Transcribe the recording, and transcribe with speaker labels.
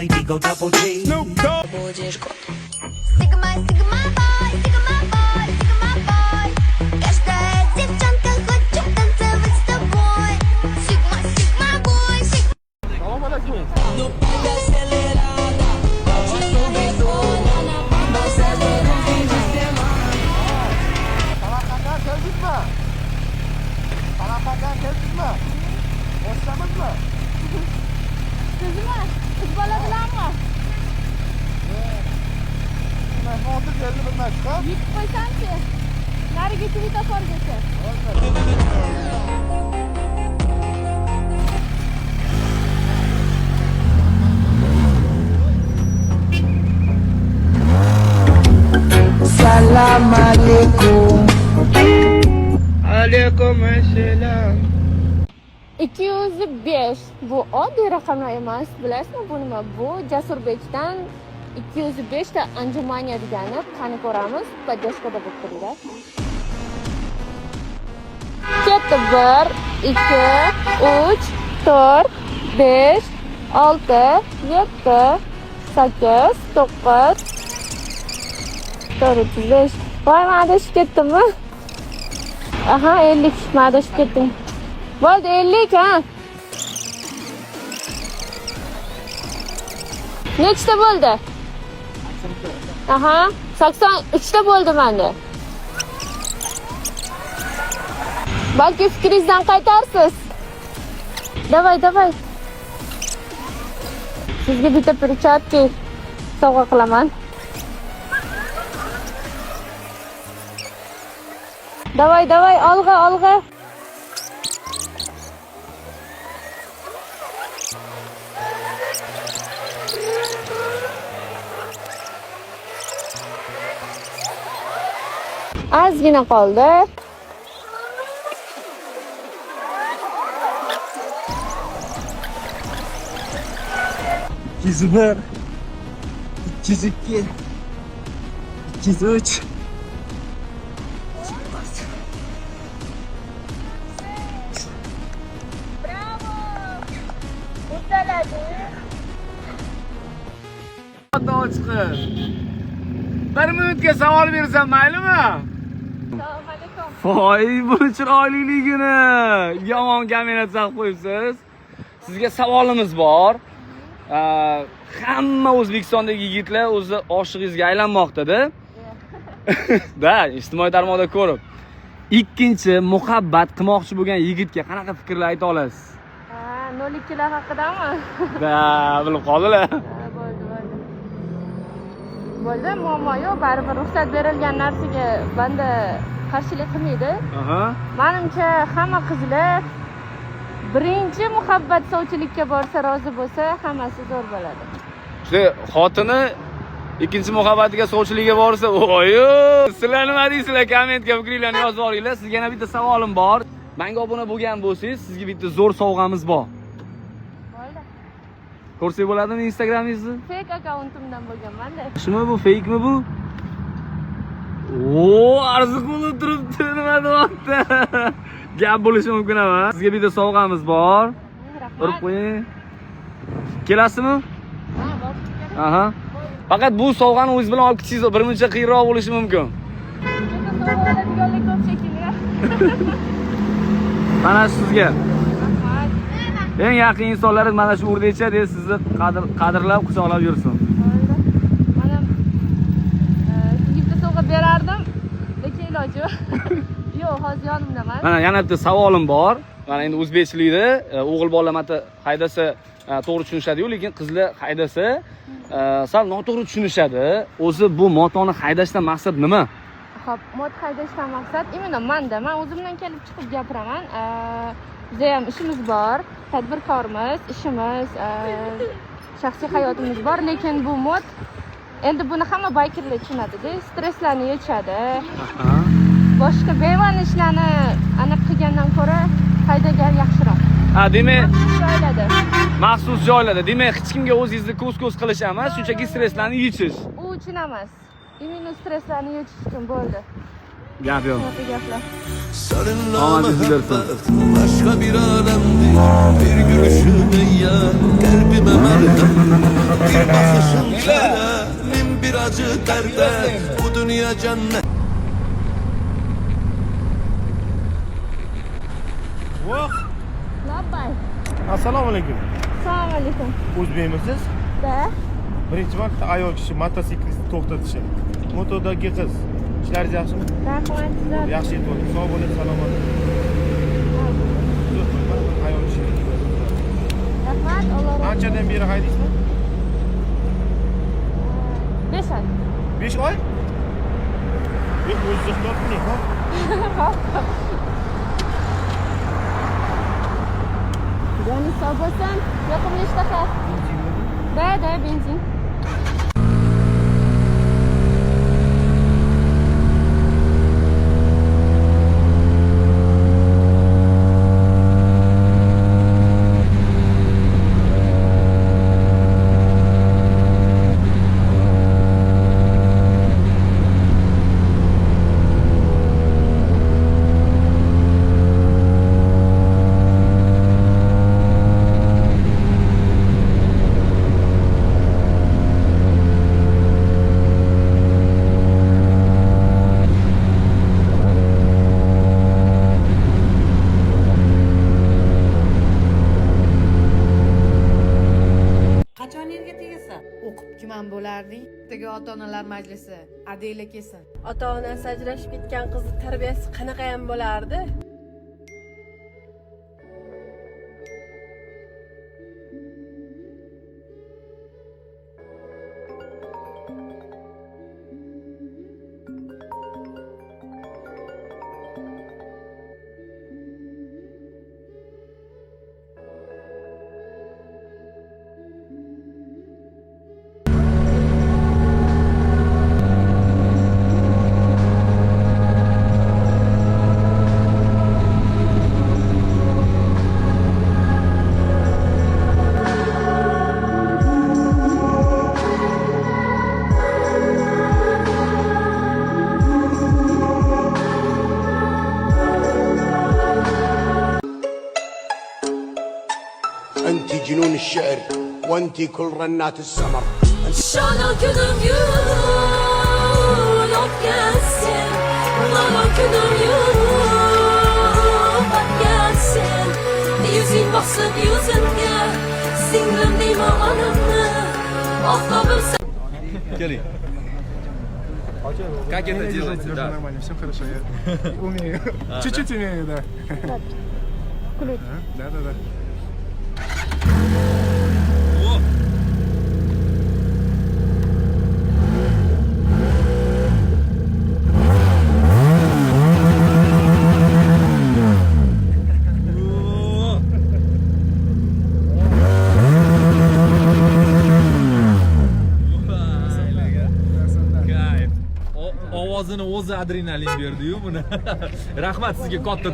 Speaker 1: only Digo Double G.
Speaker 2: Будешь год.
Speaker 3: Sigma boy, Sigma boy, Sigma boy. Каждая девчонка хочет танцевать с тобой. Sigma boy, Sigma.
Speaker 4: Sizmi? Qiz bola bilanmi?
Speaker 5: Hozir keldi bilmasdi.
Speaker 4: Yetib qo'ysanchi. Nariga svetoforgacha.
Speaker 6: Salam alaikum.
Speaker 5: Alaykum assalom.
Speaker 4: 205 bu oddiy raqamlar emas, bilasizmi bu nima? Bu Jasurbekdan 205 ta Anjumaniya degani. Qani ko'ramiz, podдержкада bo'lib turinglar. Ketdi 1 2 3 4 5 6 7 8 9 405. Voy, men adashib ketdimmi? Aha, 50. Men adashib ketdim. Bo'ldi 50 ha. Nechta bo'ldi? Aha, 83 ta bo'ldi menda. Balki fikringizdan qaytarsiz. Davay. Sizga bitta перчатки sovg'a qilaman. Davay, olg'a. Ozgina qoldi.
Speaker 5: $201, $202, $203. Chiqib. 1 minutga savol bersam maylimi?
Speaker 4: Assalomu alaykum.
Speaker 5: Voy, bu chiroyliligini yomon kaminat saqib qo'yibsiz. Sizga savolimiz bor. Hamma O'zbekistondagi yigitlar o'zi oshig'ingizga aylanmoqda-da. Da, ijtimoiy tarmoqda ko'rib. Ikkinchi muhabbat qilmoqchi bo'lgan yigitga qanaqa fikrlar ayta olasiz?
Speaker 4: 02lar haqidami?
Speaker 5: Da, bilib qoldilar.
Speaker 4: Bo'ldi, muammo yo'q. Baribir ruxsat berilgan narsaga banda qarshilik qilmaydi. Menimcha hamma qizlar birinchi muhabbat sovchilikka borsa, rozi bo'lsa, hammasi zo'r bo'ladi.
Speaker 5: Işte xotini ikkinchi muhabbatiga sovchilikka borsa, "Oyo, sizlar nima deysizlar? Kommentga fikringlarni yozib boringlar. Sizga yana bitta savolim bor. Menga obuna bo'lgan bo'lsangiz, sizga bitta zo'r sovg'amiz bor.
Speaker 4: Bo'ldi.
Speaker 5: Ko'rsak bo'ladimi Instagramingizni?
Speaker 4: Fake akkauntimdan bo'lganman-da.
Speaker 5: Shimi bu, fake'mi bu? Oo, arziq bo'lib turibdi, nima deyapti? Gap bo'lishi mumkin emas. Sizga bitta sovg'amiz bor.
Speaker 4: Rahmat.
Speaker 5: Urib qo'ying. Kelasizmi?
Speaker 4: Ha, borib keling.
Speaker 5: Aha. Faqat bu sovg'ani o'zingiz bilan olib ketishingiz birmuncha qiyinroq bo'lishi mumkin.
Speaker 4: Sovg'a oladiganlik ko'p shekilli.
Speaker 5: Mana sizga
Speaker 4: Rahmat.
Speaker 5: eng yaqin insonlaringiz mana shu o'rdakcha deb sizni qadrlab quchoqlab yursin.
Speaker 4: Mana sizga bitta sovg'a berardim, lekin iloji yo'q. Yo'q, hozir yonimdaman.
Speaker 5: Mana yana bitta savolim bor. Mana endi o'zbekchilikda o'g'il bola mata haydasa to'g'ri tushunishadi-yu, lekin qizlar haydasa sal noto'g'ri tushunishadi. O'zi bu motoni haydashdan maqsad nima?
Speaker 4: Xo'p, mot haydashdan maqsad imенно menda. Men o'zimdan kelib chiqib gapiraman. Bizda ham ishimiz bor, tadbirkormiz, ishimiz, shaxsiy hayotimiz bor, lekin bu mod endi buni hamma baykerlar tushunadi-da, stresslarni yechadi. Boshqa bema'ni ishlarni aniq qilgandan ko'ra haydagan yaxshiroq.
Speaker 5: Demak,
Speaker 4: Joyladi.
Speaker 5: maxsus joylarda. Demak, hech kimga o'zingizni ko'z qilish emas, shunchaki stresslarni yechish.
Speaker 4: U uchun emas. Imенно stresslarni yechish uchun bo'ldi.
Speaker 5: Gap yo'q.
Speaker 4: Shunaqa gaplar.
Speaker 5: Omadingiz bersin.
Speaker 1: Başka bir alemdir. Bir gülüşün ya kalbime merhem. Bir bakışın çaremin bir acı derde. Bu dünya cennet.
Speaker 4: Labbay.
Speaker 2: Assalomu alaykum.
Speaker 4: Assalomu alaykum.
Speaker 2: O'zbekmisiz?
Speaker 4: Da.
Speaker 2: Birinchi marta ayol kishi mototsiklni to'xtatishi. Motodagi qiz. Ishlaringiz yaxshimi?
Speaker 4: Rahmat sizlar.
Speaker 2: Yaxshi e'tibor. Sog' bo'ling, salomat. Ayol kishi.
Speaker 4: Rahmat, Alloh razı
Speaker 2: Qanchadan beri haydaysizmi?
Speaker 4: 5 oy.
Speaker 2: 5 oy? O'zingiz tortding, ha?
Speaker 4: Joningiz sog' bo'lsin. Yoqimli ishtaha. Da, benzin.
Speaker 7: Qachon yerga tegasan? O'qib kimam bo'larding? Tega ota-onalar majlisi, adanglar kelsin.
Speaker 8: Ota-onasi ajrashib ketgan qizni tarbiyasi qanaqa ham bo'lardi?
Speaker 9: أنت جنون الشعر وأنت كل رنات السمر
Speaker 3: Şana günüm yok gelsin, bana günüm yok gelsin. Yüzün baksın yüzünge, singlim diyme anımı, aftabım sen.
Speaker 5: Keling. Как это делается, да?
Speaker 2: Нормально, все хорошо. Я умею. Чуть-чуть умею, да. Да.
Speaker 10: Ovozini o'zi adrenalin berdi-yu buni. Rahmat sizga katta